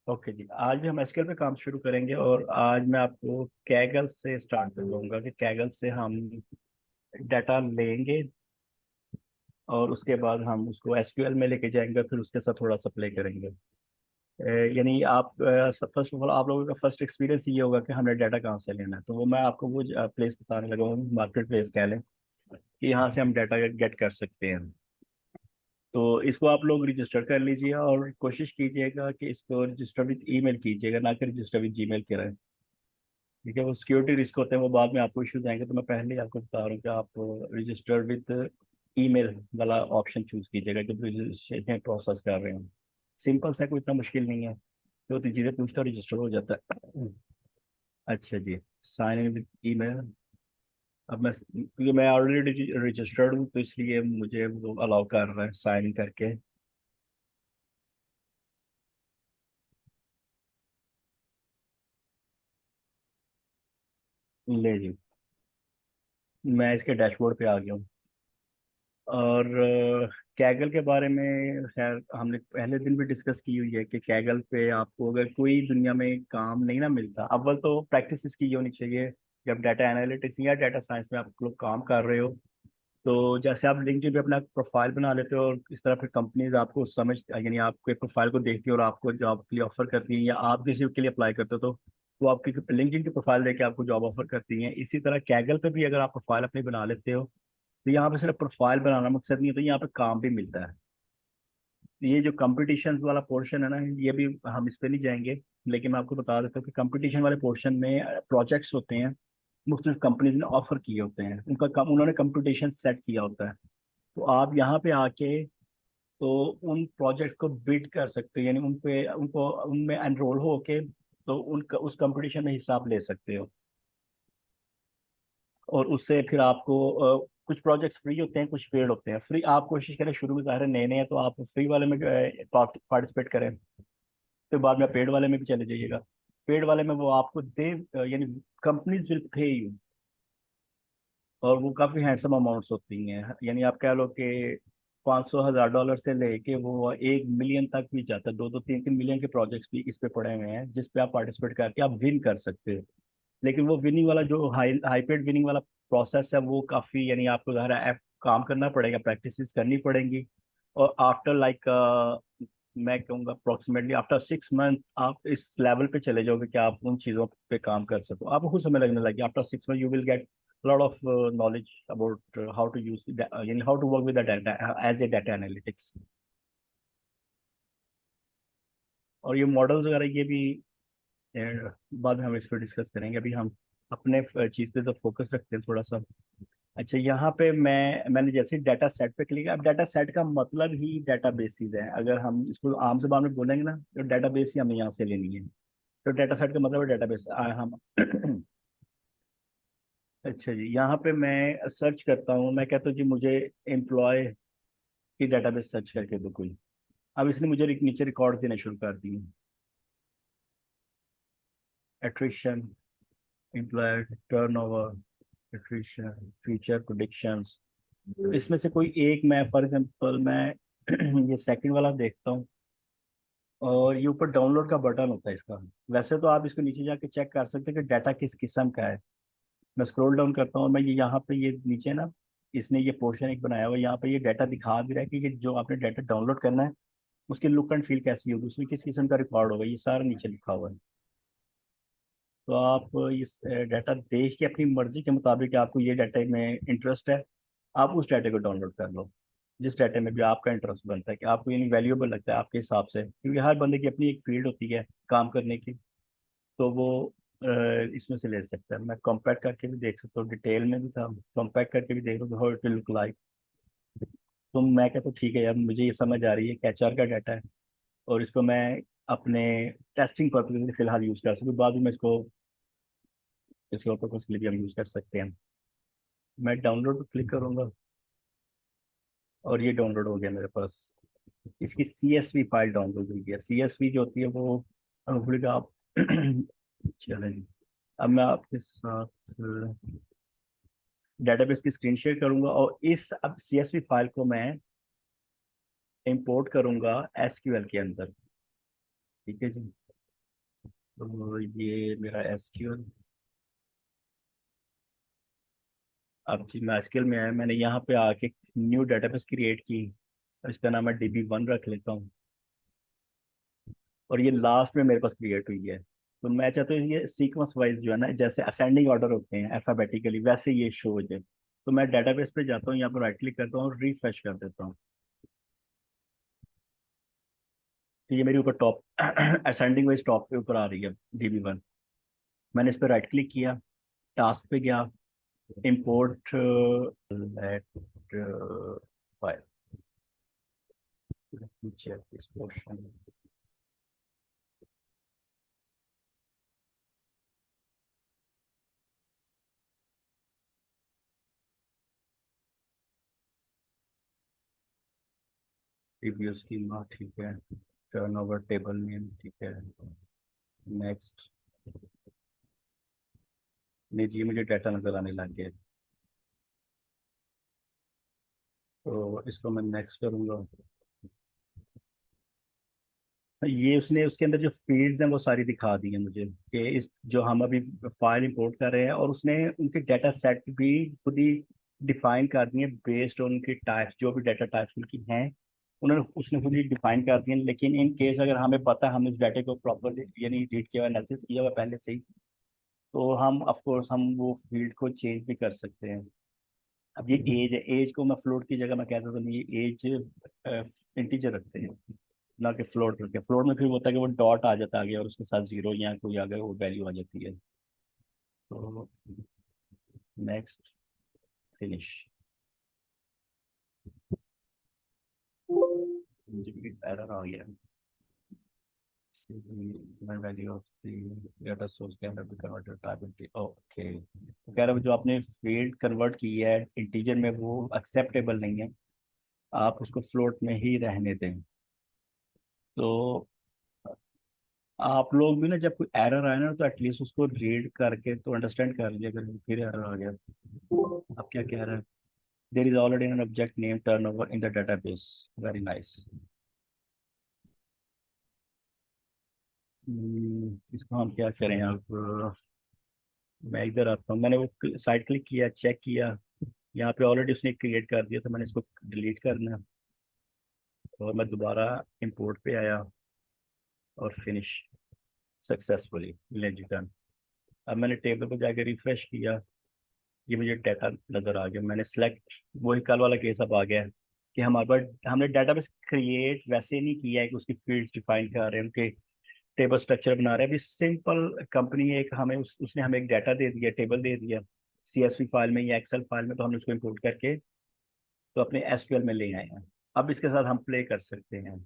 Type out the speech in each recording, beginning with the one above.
Okay जी, आज भी हम एसक्यूएल पे काम शुरू करेंगे और आज मैं आपको कैगल से स्टार्ट कर दूंगा कि कैगल से हम डाटा लेंगे और उसके बाद हम उसको एसक्यूएल में लेके जाएंगे, फिर उसके साथ थोड़ा सा प्ले करेंगे। यानी आप फर्स्ट ऑफ ऑल आप लोगों का फर्स्ट एक्सपीरियंस ये होगा कि हमें डाटा कहाँ से लेना है, तो वो मैं आपको वो प्लेस बताने लगा हूँ, मार्केट प्लेस कह लें कि यहाँ से हम डाटा गेट कर सकते हैं। तो इसको आप लोग रजिस्टर कर लीजिए और कोशिश कीजिएगा कि इसको रजिस्टर विद ईमेल कीजिएगा, ना कि रजिस्टर विद जीमेल करें। ठीक है, वो सिक्योरिटी रिस्क होते हैं, वो बाद में आपको इश्यूज आएंगे, तो मैं पहले ही आपको बता रहा हूँ कि आप रजिस्टर विद ईमेल वाला ऑप्शन चूज कीजिएगा जब रजिस्ट्रेशन प्रोसेस कर रहे हैं। सिंपल सा, कोई इतना मुश्किल नहीं है, तो चीज़ें पूछता रजिस्टर हो जाता है। अच्छा जी, साइन इन विद ईमेल। अब मैं, क्योंकि मैं ऑलरेडी रजिस्टर्ड हूँ तो इसलिए मुझे वो अलाउ कर रहा है साइन इन करके। ले जी, मैं इसके डैशबोर्ड पे आ गया हूँ। और कैगल के बारे में खैर हमने पहले दिन भी डिस्कस की हुई है कि कैगल पे आपको अगर कोई दुनिया में काम नहीं ना मिलता, अव्वल तो प्रैक्टिस इसकी होनी चाहिए। जब डाटा एनालिटिक्स या डाटा साइंस में आप लोग काम कर रहे हो, तो जैसे आप लिंक्डइन पे अपना प्रोफाइल बना लेते हो और इस तरह फिर कंपनीज आपको समझ, यानी आपके प्रोफाइल को देखती है और आपको जॉब के लिए ऑफर करती है, या आप किसी के लिए अप्लाई करते हो तो वो आपकी लिंक्डइन की प्रोफाइल देके आपको जॉब ऑफर करती हैं। इसी तरह कैगल पे भी अगर आप प्रोफाइल अपनी बना लेते हो, तो यहाँ पे सिर्फ प्रोफाइल बनाना मकसद नहीं होता, यहाँ पे काम भी मिलता है। ये जो कंपटीशन वाला पोर्शन है ना, ये भी हम इस पे नहीं जाएंगे, लेकिन मैं आपको बता देता हूँ कि कंपटीशन वाले पोर्शन में प्रोजेक्ट्स होते हैं, मुख्तलिफ कंपनीज ने ऑफर किए होते हैं, उन्होंने कंपटीशन सेट किया होता है। तो आप यहाँ पे आके तो उन प्रोजेक्ट को बिड कर सकते हो, यानी उन पे उनको उनमें एनरोल हो के तो उस कंपटीशन में हिस्सा आप ले सकते हो। और उससे फिर आपको कुछ प्रोजेक्ट्स फ्री होते हैं, कुछ पेड होते हैं। फ्री आप कोशिश करें, शुरू में ज़ाहिर है नए नए हैं तो आप फ्री वाले में पार्टिसिपेट करें, फिर बाद में पेड वाले में भी चले जाइएगा। पेड वाले में वो आपको दे, यानी कंपनीज विल पे यू, और वो काफ़ी हैंडसम अमाउंट्स होती हैं। यानी आप कह लो कि 500,000 डॉलर से लेके वो 1 मिलियन तक भी जाता है, 2-3 मिलियन के प्रोजेक्ट्स भी इस पे पड़े हुए हैं जिस पे आप पार्टिसिपेट करके आप विन कर सकते हो। लेकिन वो विनिंग वाला जो हाई पेड विनिंग वाला प्रोसेस है वो काफ़ी, यानी आपको ज़रा काम करना पड़ेगा, प्रैक्टिस करनी पड़ेंगी। और आफ्टर लाइक मैं कहूँगा अप्रोक्सीमेटली आफ्टर 6 मंथ आप इस लेवल पे चले जाओगे कि आप उन चीज़ों पे काम कर सको, आपको खुद समय लगने लगे। After 6 month you will get lot of knowledge about how to use, यानी how to work with the data as a data analytics. और ये मॉडल्स वगैरह ये भी बाद में हम इस पर डिस्कस करेंगे, अभी हम अपने चीज़ पे तो फोकस रखते हैं थोड़ा सा। अच्छा, यहाँ पे मैंने जैसे डाटा सेट पे क्लिक किया। अब डाटा सेट का मतलब ही डाटा बेसिस है, अगर हम इसको आम जबान में बोलेंगे ना, तो डाटा बेस ही हमें यहाँ से लेनी है। तो डाटा सेट का मतलब है डाटा बेस हम अच्छा जी, यहाँ पे मैं सर्च करता हूँ, मैं कहता हूँ जी मुझे एम्प्लॉय की डाटाबेस सर्च करके दो कोई। अब इसने मुझे नीचे रिकॉर्ड देने शुरू कर दिए। Attrition, employee turnover, attrition, future predictions. इसमें से कोई एक, मैं फॉर एग्जांपल मैं ये सेकंड वाला देखता हूँ। और ये ऊपर डाउनलोड का बटन होता है इसका। वैसे तो आप इसको नीचे जाके चेक कर सकते हैं कि डाटा किस किस्म का है। मैं स्क्रॉल डाउन करता हूँ और मैं ये यहाँ पे ये नीचे ना, इसने ये पोर्शन एक बनाया हुआ है, यहाँ पे ये डाटा दिखा भी रहा है कि ये जो आपने डाटा डाउनलोड करना है उसकी लुक एंड फील कैसी होगी, उसमें किस किस्म का रिकॉर्ड होगा, ये सारा नीचे लिखा हुआ है। तो आप इस डाटा देख के अपनी मर्जी के मुताबिक आपको ये डाटा में इंटरेस्ट है, आप उस डाटा को डाउनलोड कर लो, जिस डाटा में भी आपका इंटरेस्ट बनता है कि आपको ये वैल्यूएबल लगता है आपके हिसाब से, क्योंकि हर बंदे की अपनी एक फील्ड होती है काम करने की। तो वो इसमें से ले सकता है। मैं कॉम्पैक्ट करके भी देख सकता हूँ, डिटेल में भी था, कॉम्पैक्ट करके भी देख लो how it will look like. तो मैं कहता हूँ ठीक है यार, मुझे ये समझ आ रही है कि एचआर का डाटा है और इसको मैं अपने टेस्टिंग पर्पज के लिए फिलहाल यूज़ कर सकूँ, बाद में मैं इसको किसी और पर्पज के लिए भी हम यूज़ कर सकते हैं। मैं डाउनलोड पर क्लिक करूंगा और ये डाउनलोड हो गया मेरे पास। इसकी CSV फाइल डाउनलोड हुई है। CSV जो होती है वो भूलिएगा आप चलें जी। अब मैं आपके साथ डेटाबेस की स्क्रीन शेयर करूंगा और इस अब CSV फाइल को मैं इंपोर्ट करूंगा SQL के अंदर। ठीक है जी। तो ये मेरा एसक्यूएल। अब जी मैं एसक्यूएल में आया, मैंने यहाँ पे आके न्यू डेटाबेस क्रिएट की, और इसका नाम मैं DB1 रख लेता हूँ। और ये लास्ट में मेरे पास क्रिएट हुई है। तो मैं चाहता हूँ ये सीक्वेंस वाइज जो है ना, जैसे असेंडिंग ऑर्डर होते हैं अल्फाबेटिकली, वैसे ये शो हो जाए। तो मैं डेटाबेस पे जाता हूँ, यहाँ पर राइट क्लिक करता हूँ और रिफ्रेश कर देता हूँ। तो ये मेरी ऊपर टॉप असेंडिंग वाइज टॉप पे ऊपर आ रही है DB1। मैंने इस पर राइट क्लिक किया, टास्क पे गया, import let file. Let me check this portion. preview schema ठीक है, turnover table name ठीक है, next। नहीं जी, मुझे डाटा नजर आने लग गया, तो इसको मैं नेक्स्ट करूंगा। ये उसने उसके अंदर जो फील्ड्स हैं वो सारी दिखा दी है मुझे, कि इस जो हम अभी फाइल इंपोर्ट कर रहे हैं, और उसने उनके डाटा सेट भी खुद ही डिफाइन कर दिए बेस्ड ऑन उनकी टाइप्स, जो भी डाटा टाइप्स उनकी हैं उन्होंने उसने खुद ही डिफाइन कर दिए। लेकिन इन केस अगर हमें पता है, हमने उस डाटे को प्रॉपर यानी रीड किया हुआ, एनालिसिस किया हुआ पहले से ही, तो हम ऑफ कोर्स हम वो फील्ड को चेंज भी कर सकते हैं। अब ये एज है, एज को मैं फ्लोट की जगह मैं कहता था नहीं, ये एज इंटीजर रखते हैं, ना कि फ्लोट रखे। फ्लोट में फिर होता है कि वो डॉट आ जाता है आगे, और उसके साथ जीरो या कोई आ गया वो वैल्यू आ जाती है। तो नेक्स्ट, फिनिश। मुझे भी एरर आ गया, value of data source can be converted type into, okay. तो कह रहा है जो आपने फील्ड कन्वर्ट की है इंटीजर में वो एक्सेप्टेबल नहीं है, आप उसको फ्लोट में ही रहने दें। तो आप लोग भी ना, जब कोई एरर आए ना, तो एटलीस्ट उसको रीड करके तो अंडरस्टैंड कर लिया, अगर फिर एरर आ गया। अब क्या कह रहा है, there is already an object name turn over in the database, very nice. इसको हम क्या करें अब, मैं इधर आता हूँ, मैंने वो साइड क्लिक किया, चेक किया, यहाँ पे ऑलरेडी उसने क्रिएट कर दिया, तो मैंने इसको डिलीट करना है। और मैं दोबारा इंपोर्ट पे आया और फिनिश सक्सेसफुली लेट डन। अब मैंने टेबल पे जाके रिफ्रेश किया, ये मुझे डाटा नजर आ गया। मैंने सेलेक्ट, वही कल वाला केस अब आ गया है, कि हमारे पास हमने डाटाबेस क्रिएट वैसे नहीं किया है कि उसकी फील्ड्स डिफाइन कर रहे हैं, उनके टेबल स्ट्रक्चर बना रहे हैं। अभी सिंपल कंपनी है एक, हमें उसने हमें एक डाटा दे दिया, टेबल दे दिया CSV फाइल में या एक्सेल फाइल में, तो हमने उसको इंपोर्ट करके तो अपने SQL में ले आए हैं। अब इसके साथ हम प्ले कर सकते हैं।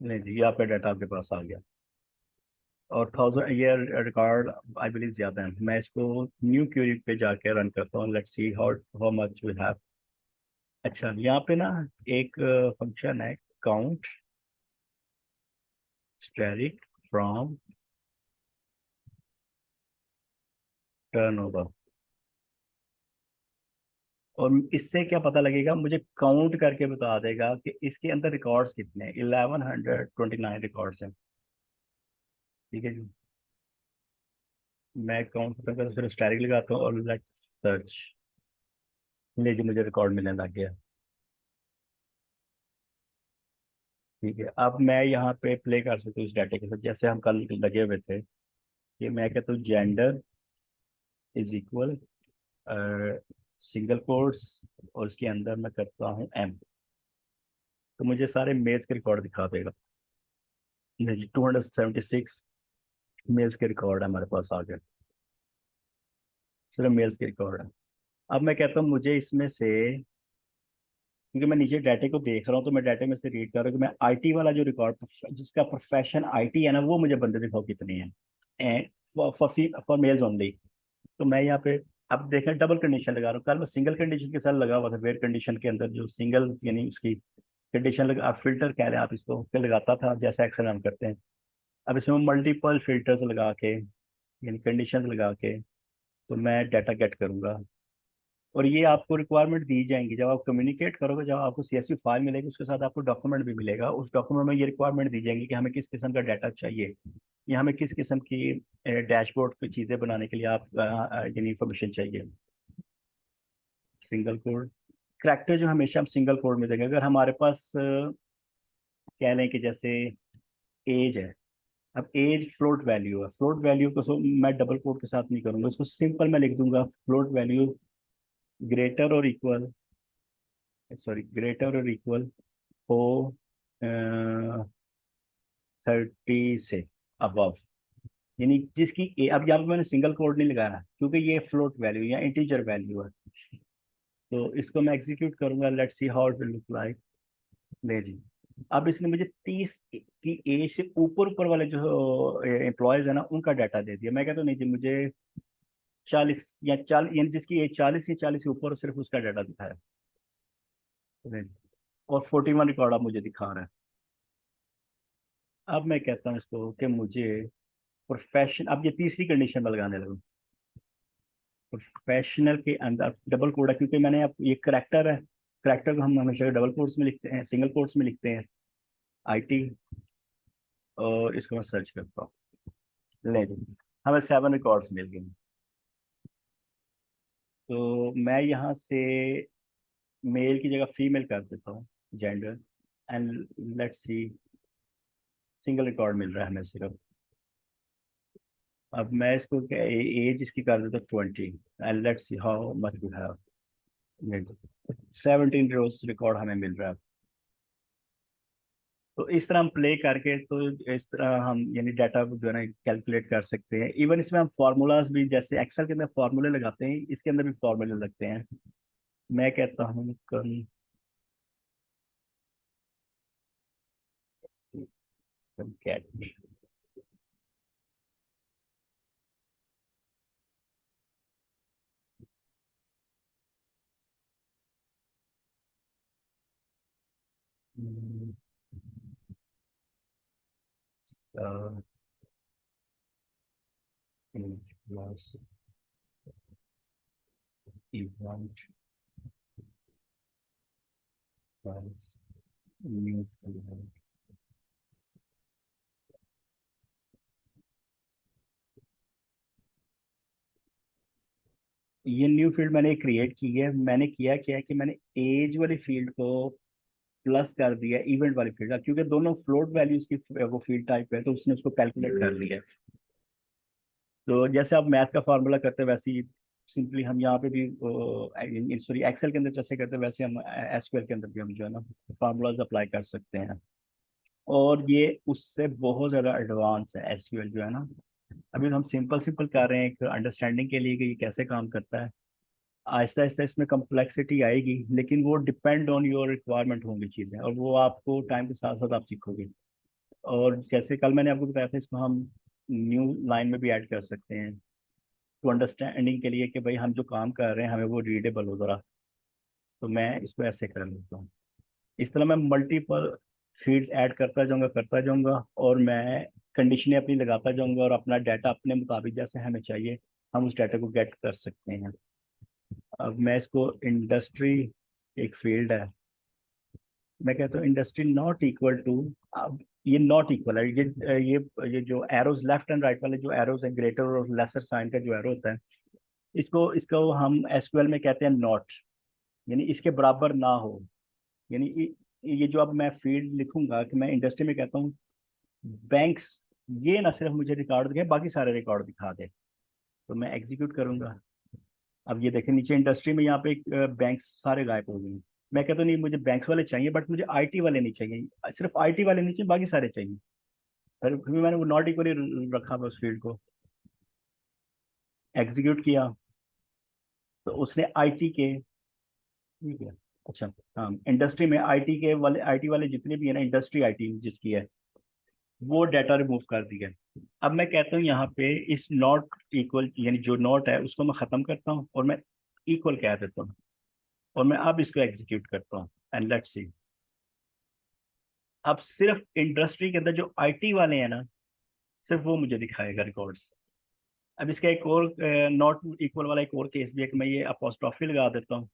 नहीं जी, ये आपका डाटा आपके पास आ गया, और 1000 ये रिकॉर्ड आई बिलीव ज्यादा है। मैं इसको न्यू क्यूरी पे जाके रन करता हूँ, let's see how much we have. अच्छा, यहाँ पे ना एक फंक्शन है, काउंट स्टेरिक फ्रॉम टर्नओवर। और इससे क्या पता लगेगा, मुझे काउंट करके बता देगा कि इसके अंदर रिकॉर्ड्स कितने हैं। 1129 रिकॉर्ड्स हैं। ठीक है जी, मैं काउंट करके फिर स्टैटिक लगाता हूँ और लेट सर्च। ले जी, मुझे रिकॉर्ड मिलने लग गया। ठीक है, अब मैं यहाँ पे प्ले कर सकता हूँ इस डाटा के साथ, जैसे हम कल लगे हुए थे। कि मैं कहता हूँ gender is equal single quotes, और उसके अंदर मैं करता हूँ M, तो मुझे सारे मेल्स के रिकॉर्ड दिखा देगा। 276 मेल्स के रिकॉर्ड हमारे पास आ गए, सिर्फ मेल्स के रिकॉर्ड है। अब मैं कहता हूँ मुझे इसमें से, क्योंकि मैं नीचे डाटे को देख रहा हूँ, तो मैं डाटे में से रीड कर रहा हूँ कि मैं IT वाला जो रिकॉर्ड, जिसका प्रोफेशन IT है ना, वो मुझे बंदे दिखाओ कितने हैं, एंड फॉर मेल्स ओनली। तो मैं यहाँ पे अब देखें डबल कंडीशन लगा रहा हूँ, कल मैं सिंगल कंडीशन के साथ लगा हुआ था, वेयर कंडीशन के अंदर जो सिंगल यानी उसकी कंडीशन लगा, आप फिल्टर कह रहे हैं आप इसको, फिर लगाता था जैसे एक्सेल हम करते हैं। अब इसमें मल्टीपल फिल्टर्स लगा के यानी कंडीशन लगा के, तो मैं डाटा गेट करूंगा। और ये आपको रिक्वायरमेंट दी जाएंगी जब आप कम्युनिकेट करोगे, जब आपको सीएसवी फाइल मिलेगी उसके साथ आपको डॉक्यूमेंट भी मिलेगा। उस डॉक्यूमेंट में ये रिक्वायरमेंट दी जाएंगी कि हमें किस किस्म का डाटा चाहिए, या हमें किस किस्म की डैशबोर्ड की चीज़ें बनाने के लिए आप यानी इंफॉर्मेशन चाहिए। सिंगल कोड करैक्टर जो हमेशा हम सिंगल कोड में देंगे। अगर हमारे पास कह लें कि जैसे एज है, अब एज फ्लोट वैल्यू है, फ्लोट वैल्यू को मैं डबल कोड के साथ नहीं करूंगा, इसको सिंपल मैं लिख दूंगा फ्लोट वैल्यू ग्रेटर और इक्वल, सॉरी ग्रेटर और इक्वल हो 30 से अबव, यानी अब यहाँ पे मैंने सिंगल कोड नहीं लगाया क्योंकि ये फ्लोट वैल्यू या इंटीजर वैल्यू है। तो इसको मैं एग्जीक्यूट करूंगा, let's see how it will look like. ले जी, अब इसने मुझे 30 की एज से ऊपर ऊपर वाले जो एम्प्लॉयज है ना उनका डाटा दे दिया। मैं कहता हूँ नहीं जी, मुझे 40 या 40 यानी जिसकी एज 40 या 40 से ऊपर हो, सिर्फ उसका डाटा दिखाया। ले जी, और 41 रिकॉर्ड आप मुझे दिखा रहा है। अब मैं कहता हूँ इसको कि मुझे प्रोफेशन, अब ये तीसरी कंडीशन में लगाने लगा, प्रोफेशनल के अंदर डबल कोड है क्योंकि मैंने अब ये करेक्टर है, करेक्टर को हम हमेशा डबल कोड्स में लिखते हैं, सिंगल कोड्स में लिखते हैं, आईटी। और इसको मैं सर्च करता हूँ, ले जी हमें 7 रिकॉर्ड्स मिल गए। तो मैं यहाँ से मेल की जगह फीमेल कर देता हूँ, gender, and let's see, single record मिल रहा है हमें सिर्फ। अब मैं इसको क्या एज इसकी कर देता हूँ 20, and let's see how much we have. 17 rows record हमें मिल रहा है। तो इस तरह हम प्ले करके, तो इस तरह हम यानी डाटा को जो है ना कैलकुलेट कर सकते हैं। इवन इसमें हम फार्मूलाज भी, जैसे एक्सेल के अंदर फार्मूले लगाते हैं, इसके अंदर भी फार्मूले लगते हैं। मैं कहता हूँ cat plus event plus new. ये न्यू फील्ड मैंने क्रिएट की है। मैंने किया क्या है कि मैंने एज वाली फील्ड को प्लस कर दिया इवेंट वाली फील्ड, क्योंकि दोनों फ्लोट वैल्यूज की वो फील्ड टाइप है, तो उसने उसको कैलकुलेट कर लिया। तो जैसे आप मैथ का फार्मूला करते हैं वैसे ही सिंपली हम यहाँ पे भी सॉरी एक्सेल के अंदर जैसे करते हैं वैसे हम एसक्यूएल के अंदर भी हम जो है ना फार्मूलाज अप्लाई कर सकते हैं। और ये उससे बहुत ज़्यादा एडवांस है एसक्यूएल जो है ना। अभी तो हम सिंपल सिंपल कर रहे हैं एक अंडरस्टैंडिंग के लिए कि ये कैसे काम करता है। आहिस्ता आहिस्ता इसमें कम्प्लेक्सिटी आएगी, लेकिन वो डिपेंड ऑन योर रिक्वायरमेंट होंगी चीज़ें, और वो आपको टाइम के साथ साथ आप सीखोगे। और जैसे कल मैंने आपको बताया था, इसको हम न्यू लाइन में भी ऐड कर सकते हैं टू अंडरस्टैंडिंग के लिए कि भाई हम जो काम कर रहे हैं हमें वो रीडेबल हो जरा। तो मैं इसको ऐसे कर लेता हूँ। इस तरह मैं मल्टीपल फील्ड्स ऐड करता जाऊंगा, और मैं कंडीशनें अपनी लगाता जाऊंगा, और अपना डाटा अपने मुताबिक जैसे हमें चाहिए हम उस डाटा को गेट कर सकते हैं। अब मैं इसको इंडस्ट्री, एक फील्ड है, मैं कहता हूँ इंडस्ट्री नॉट इक्वल टू, अब ये नॉट इक्वल है, ये जो एरोज लेफ्ट एंड राइट वाले जो एरोज हैं, ग्रेटर और लेसर साइन का जो एरो होता है, इसको इसको हम एसक्यूएल में कहते हैं नॉट, यानी इसके बराबर ना हो। यानी ये जो अब मैं फील्ड लिखूंगा कि मैं इंडस्ट्री में कहता हूँ बैंक्स, ये ना सिर्फ मुझे रिकॉर्ड दिखे, बाकी सारे रिकॉर्ड दिखा दे। तो मैं एग्जीक्यूट करूंगा। अब ये देखें नीचे इंडस्ट्री में यहाँ पे बैंक्स सारे गायब हो गए हैं। मैं कहता नहीं मुझे बैंक्स वाले चाहिए, बट मुझे आईटी वाले नहीं चाहिए, सिर्फ आईटी वाले नहीं चाहिए, बाकी सारे चाहिए। फिर मैंने वो नॉट इक्वली रखा था उस फील्ड को, एग्जीक्यूट किया, तो उसने आईटी के, ठीक है, अच्छा, हाँ इंडस्ट्री में आईटी वाले जितने भी है ना, इंडस्ट्री आईटी जिसकी है, वो डाटा रिमूव कर दिया। अब मैं कहता हूँ यहाँ पे इस नॉट इक्वल, यानी जो नॉट है उसको मैं खत्म करता हूँ और मैं इक्वल कह देता हूँ, और मैं अब इसको एग्जीक्यूट करता हूँ, एंड लेट्स सी। अब सिर्फ इंडस्ट्री के अंदर जो आईटी वाले हैं ना, सिर्फ वो मुझे दिखाएगा रिकॉर्ड्स। अब इसका एक और नॉट इक्वल वाला एक और केस भी है कि मैं ये अपोस्ट्रोफी लगा देता हूँ,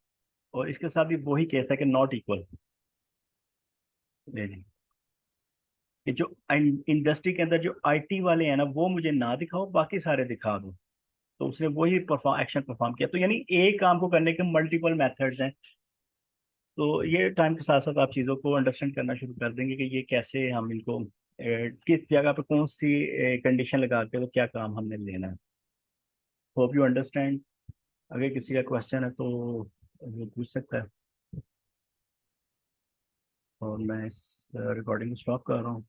और इसके साथ भी वही केस है कि नॉट इक्वल। जी, कि जो इंडस्ट्री के अंदर जो आईटी वाले हैं ना, वो मुझे ना दिखाओ, बाकी सारे दिखा दो। तो उसने वही एक्शन परफॉर्म किया। तो यानी एक काम को करने के मल्टीपल मेथड्स हैं। तो ये टाइम के साथ साथ आप चीज़ों को अंडरस्टैंड करना शुरू कर देंगे कि ये कैसे हम इनको किस जगह पे कौन सी कंडीशन लगा के तो क्या काम हमने लेना है। Hope you understand. अगर किसी का क्वेश्चन है तो वो पूछ सकता है। और मैं इस रिकॉर्डिंग स्टॉप कर रहा हूँ।